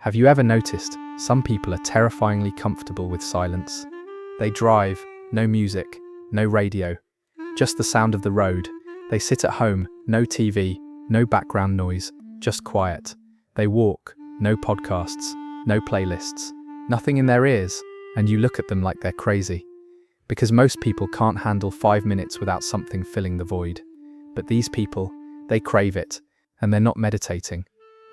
Have you ever noticed some people are terrifyingly comfortable with silence? They drive, no music, no radio, just the sound of the road. They sit at home, no TV, no background noise, just quiet. They walk, no podcasts, no playlists, nothing in their ears, and you look at them like they're crazy. Because most people can't handle 5 minutes without something filling the void. But these people, they crave it, and they're not meditating.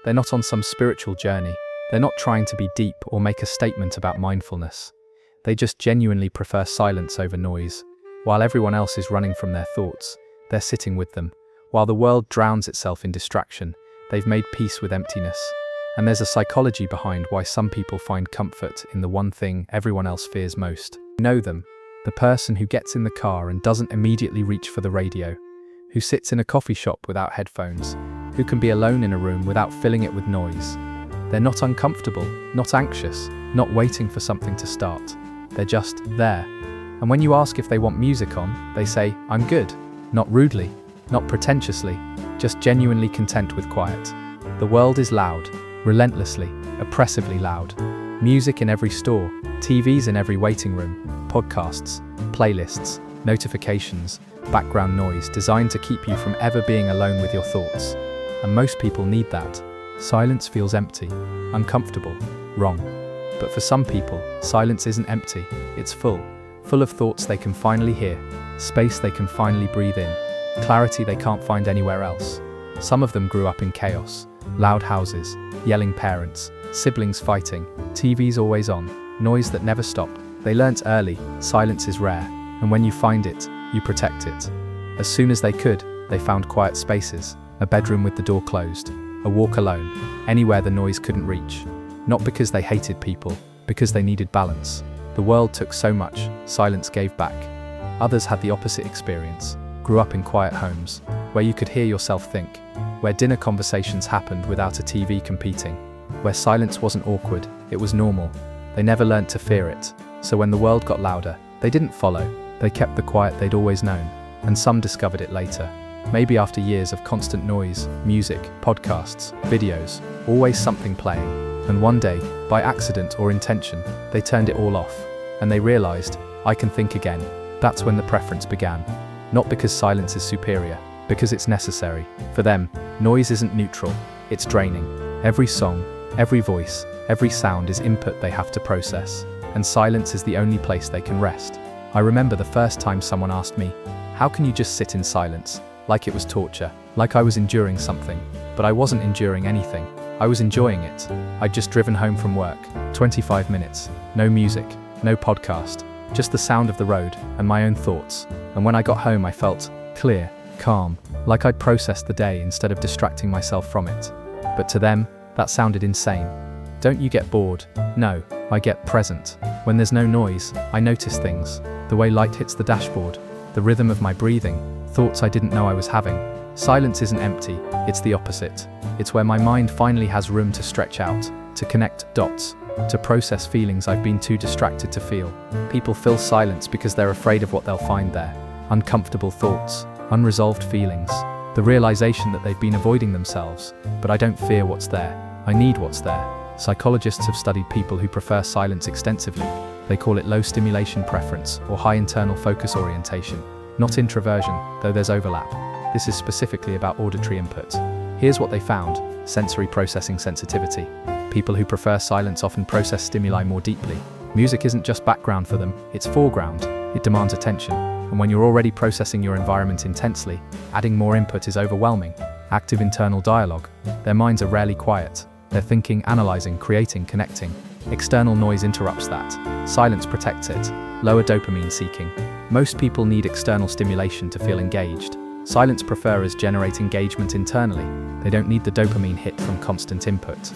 They're not on some spiritual journey. They're not trying to be deep or make a statement about mindfulness. They just genuinely prefer silence over noise. While everyone else is running from their thoughts, they're sitting with them. While the world drowns itself in distraction, they've made peace with emptiness. And there's a psychology behind why some people find comfort in the one thing everyone else fears most. You know them, the person who gets in the car and doesn't immediately reach for the radio, who sits in a coffee shop without headphones, who can be alone in a room without filling it with noise. They're not uncomfortable, not anxious, not waiting for something to start. They're just there. And when you ask if they want music on, they say, "I'm good." Not rudely, not pretentiously, just genuinely content with quiet. The world is loud, relentlessly, oppressively loud. Music in every store, TVs in every waiting room, podcasts, playlists, notifications, background noise designed to keep you from ever being alone with your thoughts. And most people need that. Silence feels empty, uncomfortable, wrong. But for some people, silence isn't empty, it's full of thoughts they can finally hear, space they can finally breathe in, clarity they can't find anywhere else. Some of them grew up in chaos, loud houses, yelling parents, siblings fighting, TVs always on, noise that never stopped. They learnt early, silence is rare, and when you find it, you protect it. As soon as they could, they found quiet spaces, a bedroom with the door closed, a walk alone, anywhere the noise couldn't reach. Not because they hated people, because they needed balance. The world took so much, silence gave back. Others had the opposite experience, grew up in quiet homes, where you could hear yourself think, where dinner conversations happened without a TV competing, where silence wasn't awkward, it was normal. They never learnt to fear it, so when the world got louder, they didn't follow, they kept the quiet they'd always known, and some discovered it later. Maybe after years of constant noise, music, podcasts, videos, always something playing. And one day, by accident or intention, they turned it all off. And they realized, I can think again. That's when the preference began. Not because silence is superior, because it's necessary. For them, noise isn't neutral, it's draining. Every song, every voice, every sound is input they have to process. And silence is the only place they can rest. I remember the first time someone asked me, "How can you just sit in silence?" Like it was torture, like I was enduring something. But I wasn't enduring anything, I was enjoying it. I'd just driven home from work, 25 minutes, no music, no podcast, just the sound of the road and my own thoughts. And when I got home I felt clear, calm, like I'd processed the day instead of distracting myself from it. But to them, that sounded insane. Don't you get bored? No, I get present. When there's no noise, I notice things, the way light hits the dashboard, the rhythm of my breathing, thoughts I didn't know I was having. Silence isn't empty, it's the opposite. It's where my mind finally has room to stretch out, to connect dots, to process feelings I've been too distracted to feel. People fill silence because they're afraid of what they'll find there. Uncomfortable thoughts, unresolved feelings, the realization that they've been avoiding themselves. But I don't fear what's there, I need what's there. Psychologists have studied people who prefer silence extensively. They call it low stimulation preference or high internal focus orientation. Not introversion, though there's overlap. This is specifically about auditory input. Here's what they found: sensory processing sensitivity. People who prefer silence often process stimuli more deeply. Music isn't just background for them, it's foreground. It demands attention. And when you're already processing your environment intensely, adding more input is overwhelming. Active internal dialogue. Their minds are rarely quiet. They're thinking, analyzing, creating, connecting. External noise interrupts that. Silence protects it. Lower dopamine seeking. Most people need external stimulation to feel engaged. Silence preferers generate engagement internally. They don't need the dopamine hit from constant input.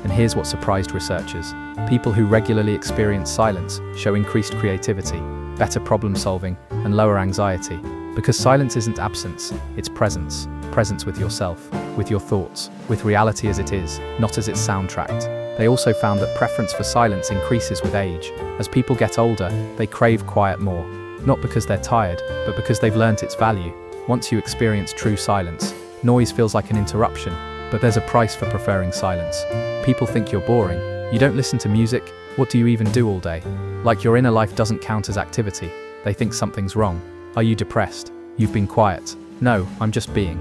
And here's what surprised researchers. People who regularly experience silence show increased creativity, better problem solving, and lower anxiety. Because silence isn't absence, it's presence. Presence with yourself, with your thoughts, with reality as it is, not as it's soundtracked. They also found that preference for silence increases with age. As people get older, they crave quiet more. Not because they're tired, but because they've learnt its value. Once you experience true silence, noise feels like an interruption. But there's a price for preferring silence. People think you're boring. You don't listen to music. What do you even do all day? Like your inner life doesn't count as activity. They think something's wrong. Are you depressed? You've been quiet. No, I'm just being.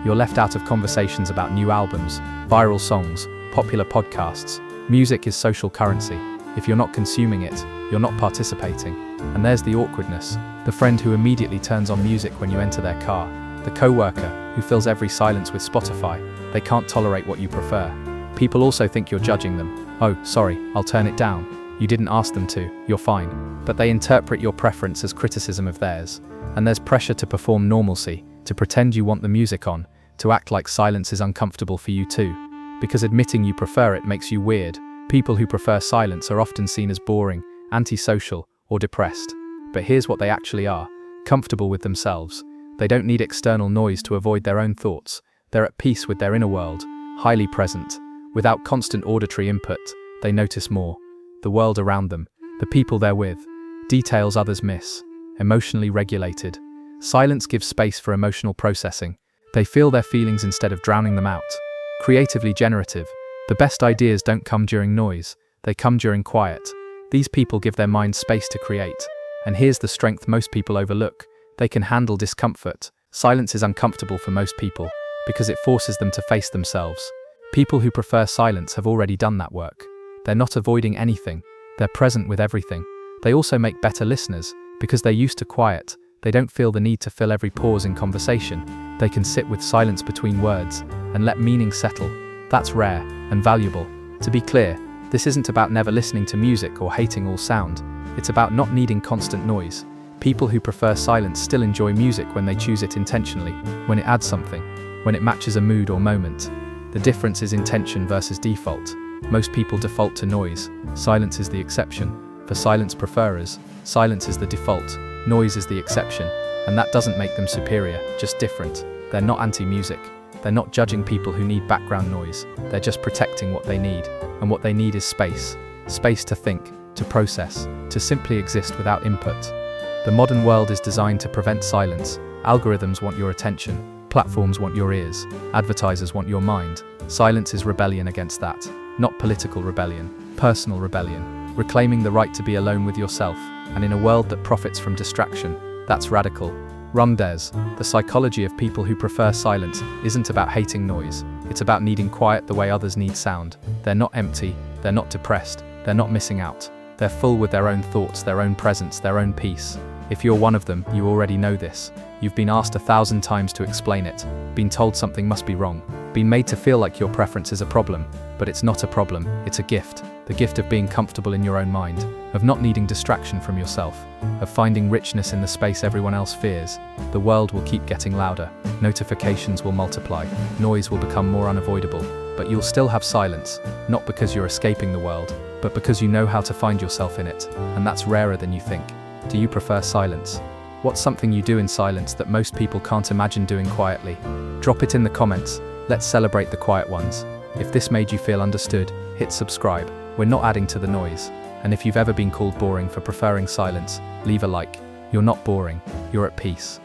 You're left out of conversations about new albums, viral songs, popular podcasts. Music is social currency. If you're not consuming it, you're not participating. And there's the awkwardness. The friend who immediately turns on music when you enter their car. The co-worker who fills every silence with Spotify. They can't tolerate what you prefer. People also think you're judging them. Oh, sorry, I'll turn it down. You didn't ask them to, you're fine. But they interpret your preference as criticism of theirs. And there's pressure to perform normalcy, to pretend you want the music on, to act like silence is uncomfortable for you too. Because admitting you prefer it makes you weird. People who prefer silence are often seen as boring, antisocial, or depressed. But here's what they actually are: comfortable with themselves. They don't need external noise to avoid their own thoughts. They're at peace with their inner world, highly present. Without constant auditory input, they notice more. The world around them, the people they're with, details others miss. Emotionally regulated. Silence gives space for emotional processing. They feel their feelings instead of drowning them out. Creatively generative. The best ideas don't come during noise, they come during quiet. These people give their minds space to create. And here's the strength most people overlook. They can handle discomfort. Silence is uncomfortable for most people, because it forces them to face themselves. People who prefer silence have already done that work. They're not avoiding anything, they're present with everything. They also make better listeners, because they're used to quiet. They don't feel the need to fill every pause in conversation. They can sit with silence between words, and let meaning settle. That's rare, and valuable. To be clear, this isn't about never listening to music or hating all sound. It's about not needing constant noise. People who prefer silence still enjoy music when they choose it intentionally, when it adds something, when it matches a mood or moment. The difference is intention versus default. Most people default to noise. Silence is the exception. For silence preferers, silence is the default, noise is the exception. And that doesn't make them superior, just different. They're not anti-music. They're not judging people who need background noise. They're just protecting what they need. And what they need is space. Space to think, to process, to simply exist without input. The modern world is designed to prevent silence. Algorithms want your attention. Platforms want your ears. Advertisers want your mind. Silence is rebellion against that. Not political rebellion, personal rebellion. Reclaiming the right to be alone with yourself. And in a world that profits from distraction, that's radical. Rumdes, the psychology of people who prefer silence, isn't about hating noise. It's about needing quiet the way others need sound. They're not empty, they're not depressed, they're not missing out. They're full with their own thoughts, their own presence, their own peace. If you're one of them, you already know this. You've been asked 1,000 times to explain it, been told something must be wrong, been made to feel like your preference is a problem. But it's not a problem, it's a gift. The gift of being comfortable in your own mind, of not needing distraction from yourself, of finding richness in the space everyone else fears. The world will keep getting louder, notifications will multiply, noise will become more unavoidable, but you'll still have silence, not because you're escaping the world, but because you know how to find yourself in it, and that's rarer than you think. Do you prefer silence? What's something you do in silence that most people can't imagine doing quietly? Drop it in the comments, let's celebrate the quiet ones. If this made you feel understood, hit subscribe. We're not adding to the noise. And if you've ever been called boring for preferring silence, leave a like. You're not boring, you're at peace.